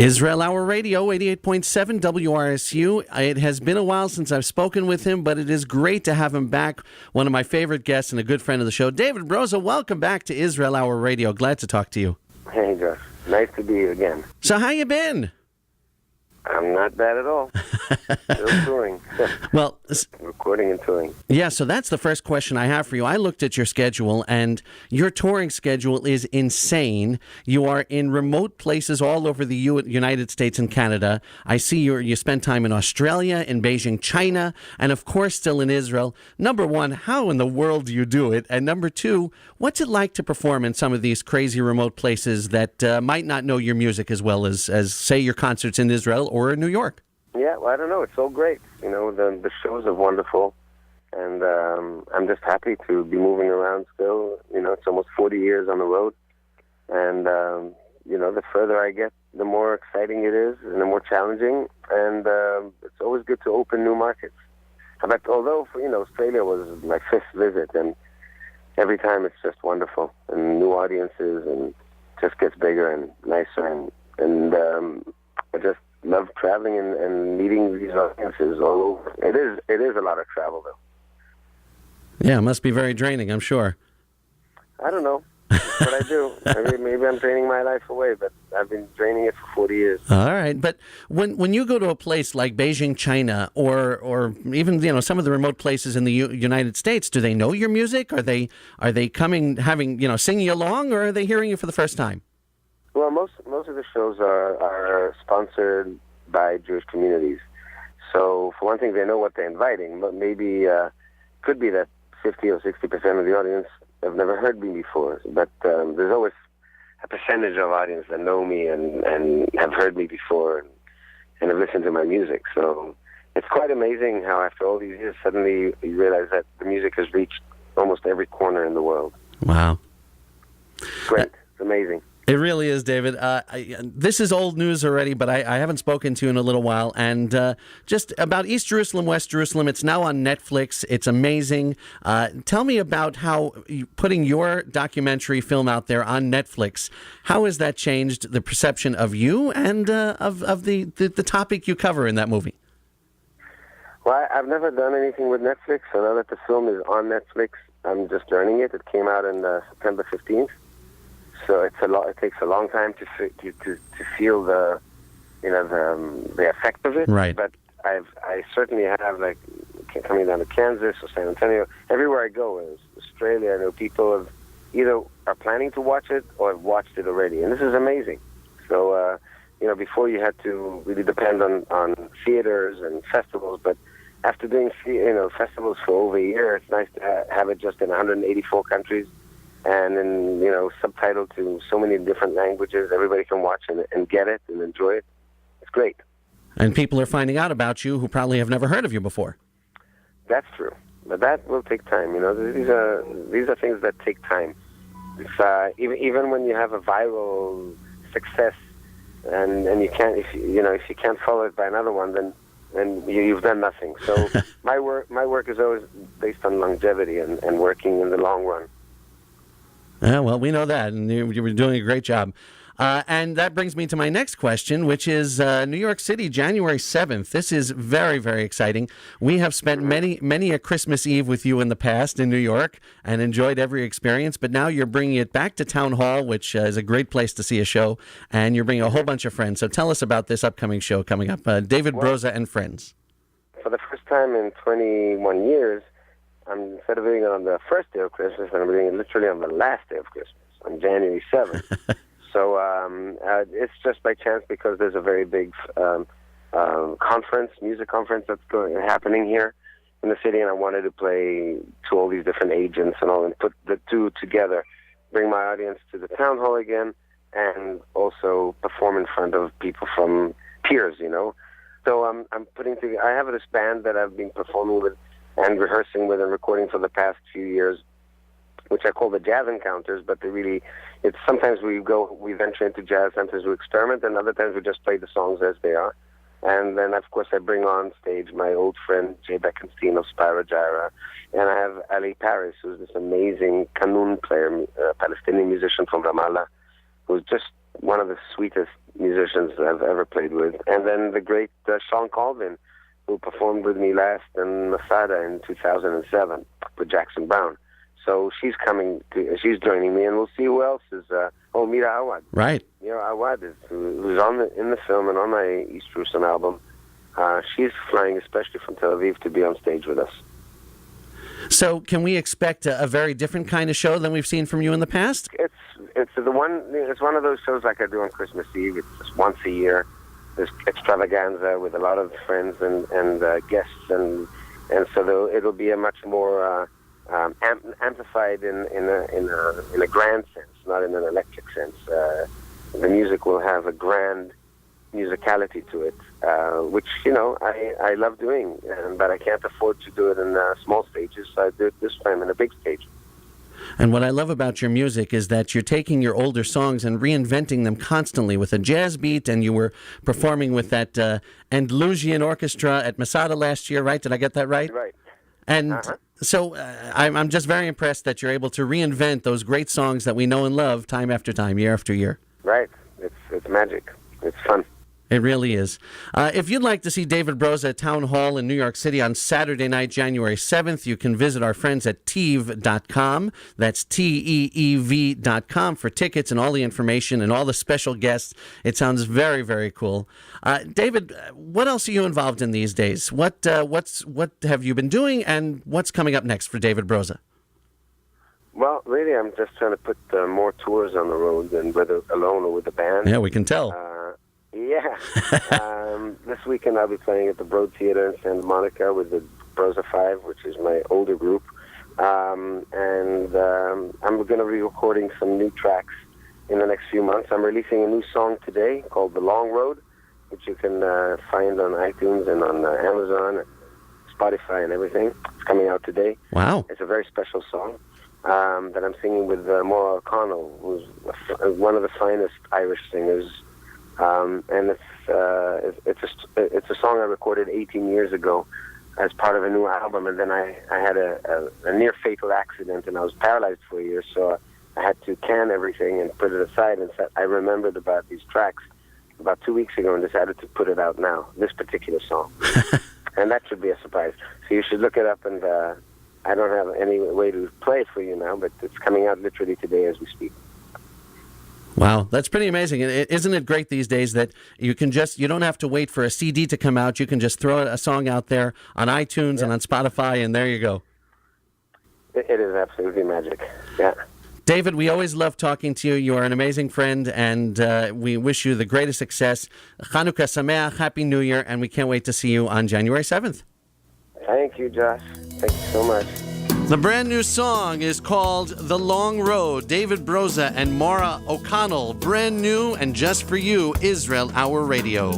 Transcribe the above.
Israel Hour Radio, 88.7 WRSU. It has been a while since I've spoken with him, but it is great to have him back. One of my favorite guests and a good friend of the show, David Broza. Welcome back to Israel Hour Radio. Glad to talk to you. Hey, Josh. Nice to be you again. So how you been? I'm not bad at all. Still touring. Well, recording and touring. Yeah, so that's the first question I have for you. I looked at your schedule, and your touring schedule is insane. You are in remote places all over the United States and Canada. I see you spend time in Australia, in Beijing, China, and of course still in Israel. Number one, how in the world do you do it? And number two, what's it like to perform in some of these crazy remote places that might not know your music as well as say, your concerts in Israel or in New York? Yeah, well, I don't know. It's so great. You know, the shows are wonderful, and I'm just happy to be moving around still. You know, it's almost 40 years on the road, and, you know, the further I get, the more exciting it is and the more challenging, and it's always good to open new markets. But although, Australia was my fifth visit, and every time it's just wonderful, and new audiences, and just gets bigger and nicer, and I just love traveling and meeting these audiences all over. It is a lot of travel, though. Yeah, it must be very draining, I'm sure. I don't know, but I do. Maybe I'm draining my life away, but I've been draining it for 40 years. All right, but when you go to a place like Beijing, China, or even some of the remote places in the United States, do they know your music? Are they coming, singing along, or are they hearing you for the first time? Well, most of the shows are sponsored by Jewish communities. So, for one thing, they know what they're inviting, but maybe could be that 50 or 60% of the audience have never heard me before. But there's always a percentage of audience that know me and have heard me before and have listened to my music. So it's quite amazing how after all these years, suddenly you realize that the music has reached almost every corner in the world. Wow. Great. It's amazing. It really is, David. This is old news already, but I haven't spoken to you in a little while. And just about East Jerusalem, West Jerusalem, it's now on Netflix. It's amazing. Tell me about how putting your documentary film out there on Netflix, how has that changed the perception of you and of the topic you cover in that movie? Well, I've never done anything with Netflix, so now that the film is on Netflix, I'm just learning it. It came out on September 15th. So it takes a long time to feel the effect of it. Right. But I certainly have, like, coming down to Kansas or San Antonio, everywhere I go in Australia, I know people have either are planning to watch it or have watched it already, and this is amazing. So before you had to really depend on theaters and festivals, but after doing festivals for over a year, it's nice to have it just in 184 countries. And then, subtitled to so many different languages. Everybody can watch and get it and enjoy it. It's great. And people are finding out about you who probably have never heard of you before. That's true. But that will take time. These are things that take time. It's, even when you have a viral success and you can't, if you can't follow it by another one, then you've done nothing. So my work is always based on longevity and working in the long run. Yeah, well, we know that, and you were doing a great job. And that brings me to my next question, which is New York City, January 7th. This is very, very exciting. We have spent many a Christmas Eve with you in the past in New York and enjoyed every experience, but now you're bringing it back to Town Hall, which is a great place to see a show, and you're bringing a whole bunch of friends. So tell us about this upcoming show coming up, David Broza and Friends. For the first time in 21 years, instead of doing it on the first day of Christmas, I'm doing it literally on the last day of Christmas, on January 7th. So it's just by chance because there's a very big music conference that's happening here in the city, and I wanted to play to all these different agents and all, and put the two together, bring my audience to the town hall again, and also perform in front of people from peers, So I'm putting together. I have this band that I've been performing with and rehearsing with and recording for the past few years, which I call the Jazz Encounters, but it's sometimes we venture into jazz, sometimes we experiment, and other times we just play the songs as they are. And then, of course, I bring on stage my old friend Jay Beckenstein of Spyro Gyra, and I have Ali Paris, who's this amazing qanun player, Palestinian musician from Ramallah, who's just one of the sweetest musicians I've ever played with. And then the great Sean Colvin, who performed with me last in Masada in 2007 with Jackson Brown. So she's joining me, and we'll see who else is. Mira Awad. Right. Mira Awad who's in the film and on my East Jerusalem album. She's flying especially from Tel Aviv to be on stage with us. So can we expect a very different kind of show than we've seen from you in the past? It's one of those shows like I do on Christmas Eve. It's just once a year. There's extravaganza with a lot of friends and guests, and so it'll be a much more amplified in a grand sense, not in an electric sense. The music will have a grand musicality to it, which I love doing, but I can't afford to do it in small stages, so I do it this time in a big stage. And what I love about your music is that you're taking your older songs and reinventing them constantly with a jazz beat, and you were performing with that Andalusian orchestra at Masada last year, right? Did I get that right? Right. And so I'm just very impressed that you're able to reinvent those great songs that we know and love time after time, year after year. Right. It's magic. It's fun. It really is. If you'd like to see David Broza at Town Hall in New York City on Saturday night, January 7th, you can visit our friends at TEEV.com. That's TEEV.com for tickets and all the information and all the special guests. It sounds very, very cool. David, what else are you involved in these days? What have you been doing, and what's coming up next for David Broza? Well, really, I'm just trying to put more tours on the road, and whether alone or with the band. Yeah, we can tell. Yeah. This weekend I'll be playing at the Broad Theater in Santa Monica with the Broza 5, which is my older group. And I'm going to be recording some new tracks in the next few months. I'm releasing a new song today called The Long Road, which you can find on iTunes and on Amazon, Spotify, and everything. It's coming out today. Wow. It's a very special song that I'm singing with Maura O'Connell, who's one of the finest Irish singers. And it's a song I recorded 18 years ago as part of a new album, and then I had a near fatal accident, and I was paralyzed for a year, so I had to can everything and put it aside, and I remembered about these tracks about 2 weeks ago and decided to put it out now, this particular song. And that should be a surprise. So you should look it up, and I don't have any way to play it for you now, but it's coming out literally today as we speak. Wow, that's pretty amazing. Isn't it great these days that you don't have to wait for a CD to come out. You can just throw a song out there on iTunes and on Spotify, and there you go. It is absolutely magic. Yeah. David, we always love talking to you. You are an amazing friend, and we wish you the greatest success. Chanukah Sameach, Happy New Year, and we can't wait to see you on January 7th. Thank you, Josh. Thank you so much. The brand new song is called The Long Road. David Broza and Maura O'Connell. Brand new and just for you, Israel Hour Radio.